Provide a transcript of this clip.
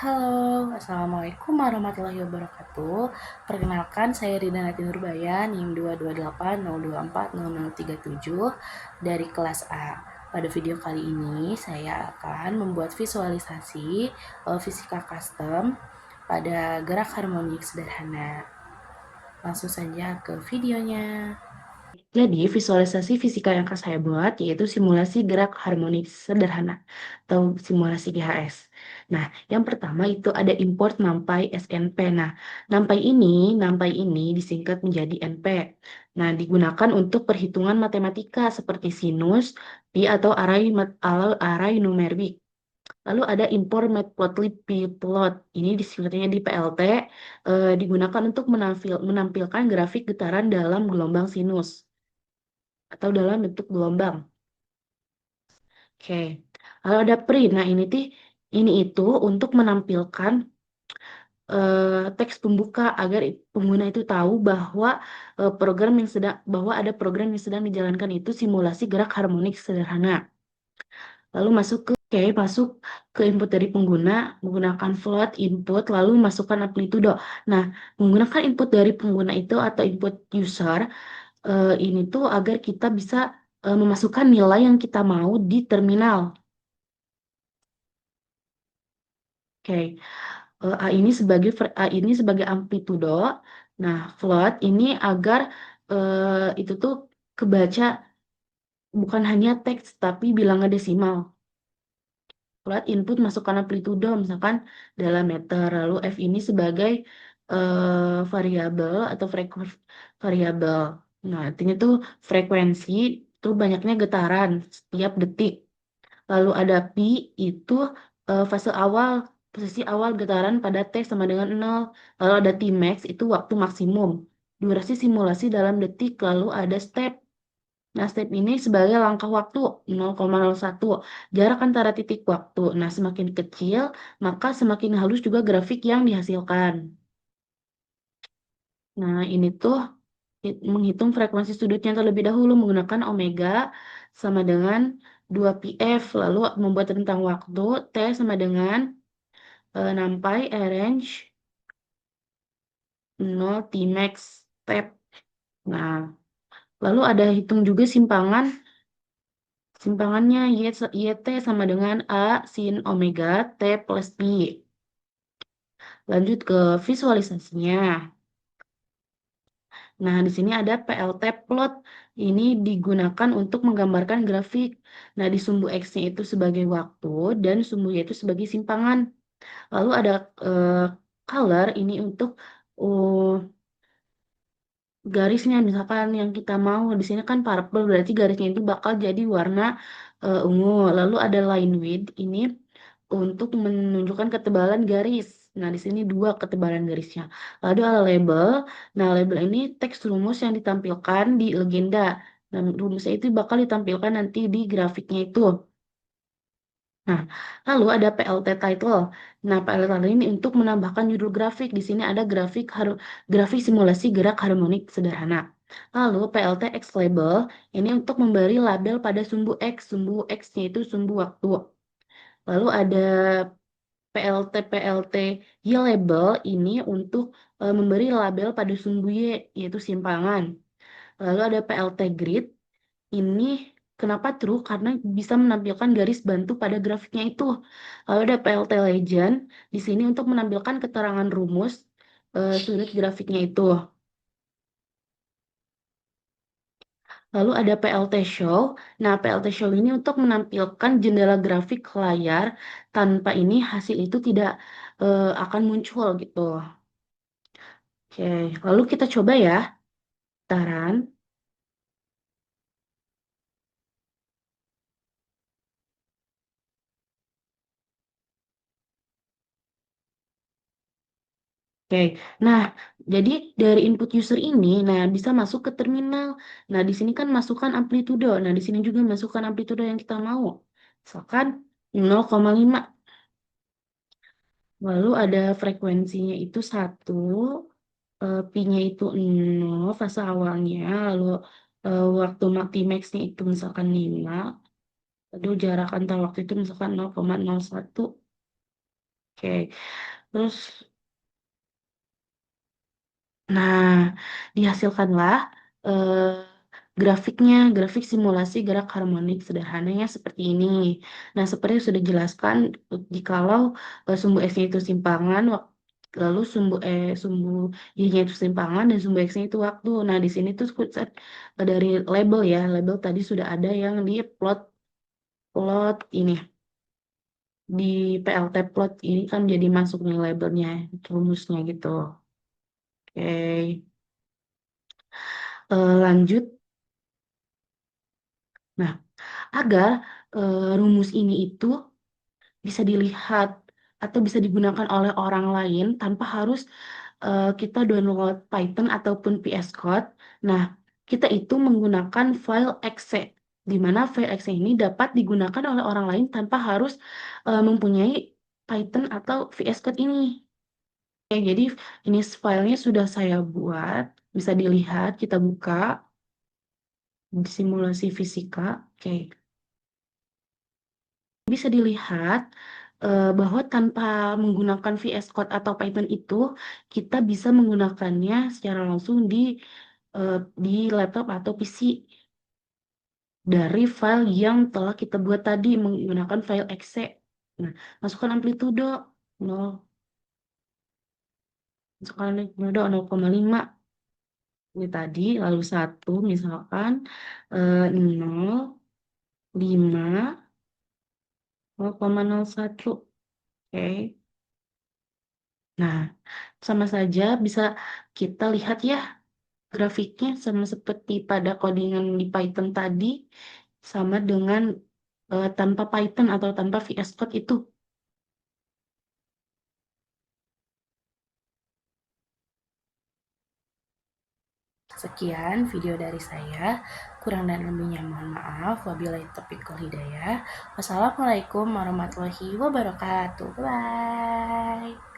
Halo, Assalamualaikum warahmatullahi wabarakatuh. Perkenalkan, saya Rida Nati Nurbaya, NIM 228024037 dari kelas A. Pada video kali ini, saya akan membuat visualisasi fisika custom pada gerak harmonik sederhana. Langsung saja ke videonya. Jadi, visualisasi fisika yang akan saya buat yaitu simulasi gerak harmonik sederhana atau simulasi GHS. Nah, yang pertama itu ada import NumPy SNP. Nah, NumPy ini disingkat menjadi NP. Nah, digunakan untuk perhitungan matematika seperti sinus, pi atau array numerik. Lalu ada import matplotlib pplot. Ini disingkatnya di PLT, digunakan untuk menampilkan grafik getaran dalam gelombang sinus atau dalam bentuk gelombang. Oke. Lalu ada print. Nah, ini itu untuk menampilkan teks pembuka agar pengguna itu tahu bahwa ada program yang sedang dijalankan itu simulasi gerak harmonik sederhana. Lalu masuk ke input dari pengguna menggunakan float input lalu masukkan amplitudo. Nah, menggunakan input dari pengguna itu atau input user ini tuh agar kita bisa memasukkan nilai yang kita mau di terminal. Oke, A ini sebagai amplitudo. Nah, float ini agar itu tuh kebaca bukan hanya teks tapi bilangan desimal. Float input masukkan amplitudo misalkan dalam meter. Lalu F ini sebagai variabel atau variabel. Nah, artinya tuh frekuensi itu banyaknya getaran setiap detik. Lalu ada pi itu posisi awal getaran pada T sama dengan 0. Lalu ada Tmax itu waktu maksimum. Durasi simulasi dalam detik. Lalu ada step. Nah, step ini sebagai langkah waktu 0,01. Jarak antara titik waktu. Nah, semakin kecil, maka semakin halus juga grafik yang dihasilkan. Nah, ini tuh menghitung frekuensi sudutnya terlebih dahulu menggunakan omega sama dengan 2πf, lalu membuat rentang waktu T sama dengan NumPy arrange 0 Tmax step. Nah, lalu ada hitung juga simpangannya YT sama dengan A sin omega T plus Pi. Lanjut ke visualisasinya. Nah, di sini ada PLT plot. Ini digunakan untuk menggambarkan grafik. Nah, di sumbu X-nya itu sebagai waktu dan sumbu Y itu sebagai simpangan. Lalu ada eh, color ini untuk uh, garisnya. Misalkan yang kita mau di sini kan purple berarti garisnya itu bakal jadi warna ungu. Lalu ada line width ini untuk menunjukkan ketebalan garis. Nah, di sini dua ketebalan garisnya. Lalu ada label. Nah, label ini teks rumus yang ditampilkan di legenda. Nah, rumusnya itu bakal ditampilkan nanti di grafiknya itu. Nah, lalu ada PLT title. Nah, PLT title ini untuk menambahkan judul grafik. Di sini ada grafik simulasi gerak harmonik sederhana. Lalu PLT X label ini untuk memberi label pada sumbu X. Sumbu X-nya itu sumbu waktu. Lalu ada PLT Y label ini untuk memberi label pada sumbu Y, yaitu simpangan. Lalu ada PLT grid, ini kenapa true? Karena bisa menampilkan garis bantu pada grafiknya itu. Lalu ada PLT legend, di sini untuk menampilkan keterangan rumus sudut grafiknya itu. Lalu ada PLT show. Nah, PLT show ini untuk menampilkan jendela grafik layar. Tanpa ini hasil itu tidak akan muncul gitu. Oke, lalu kita coba ya, Taran. Oke, nah jadi dari input user ini, nah bisa masuk ke terminal. Nah di sini kan masukkan amplitudo. Nah di sini juga masukkan amplitudo yang kita mau. Misalkan 0,5. Lalu ada frekuensinya itu 1, pi-nya itu 0 fase awalnya. Lalu waktu maximaxnya itu misalkan 5. Lalu jarak antar waktu itu misalkan 0,01. Oke, terus nah, dihasilkanlah eh, grafiknya, grafik simulasi gerak harmonik sederhananya seperti ini. Nah, seperti yang sudah dijelaskan, jikalau sumbu X-nya itu simpangan, lalu sumbu Y-nya itu simpangan dan sumbu X-nya itu waktu. Nah, di sini tuh dari label ya, label tadi sudah ada yang di plot plot ini di PLT plot ini kan jadi masuk nih labelnya, rumusnya gitu. Oke. Lanjut. Nah, agar rumus ini itu bisa dilihat atau bisa digunakan oleh orang lain tanpa harus kita download Python ataupun VS Code. Nah, kita itu menggunakan file exe, di mana file exe ini dapat digunakan oleh orang lain tanpa harus mempunyai Python atau VS Code ini. Oke, jadi ini filenya sudah saya buat, bisa dilihat, kita buka di simulasi fisika. Oke. Bisa dilihat bahwa tanpa menggunakan VS Code atau Python itu, kita bisa menggunakannya secara langsung eh, di laptop atau PC dari file yang telah kita buat tadi menggunakan file exe. Nah, masukkan amplitudo 0, masukkan amplitudo 0,5 ini tadi, lalu 1 misalkan 0, 5, 0,01. Oke. Nah, sama saja bisa kita lihat ya grafiknya sama seperti pada codingan di Python tadi, sama dengan tanpa Python atau tanpa VS Code itu. Sekian video dari saya, kurang dan lebihnya mohon maaf. Wabillahi taufiq wal hidayah. Wassalamualaikum warahmatullahi wabarakatuh. Bye.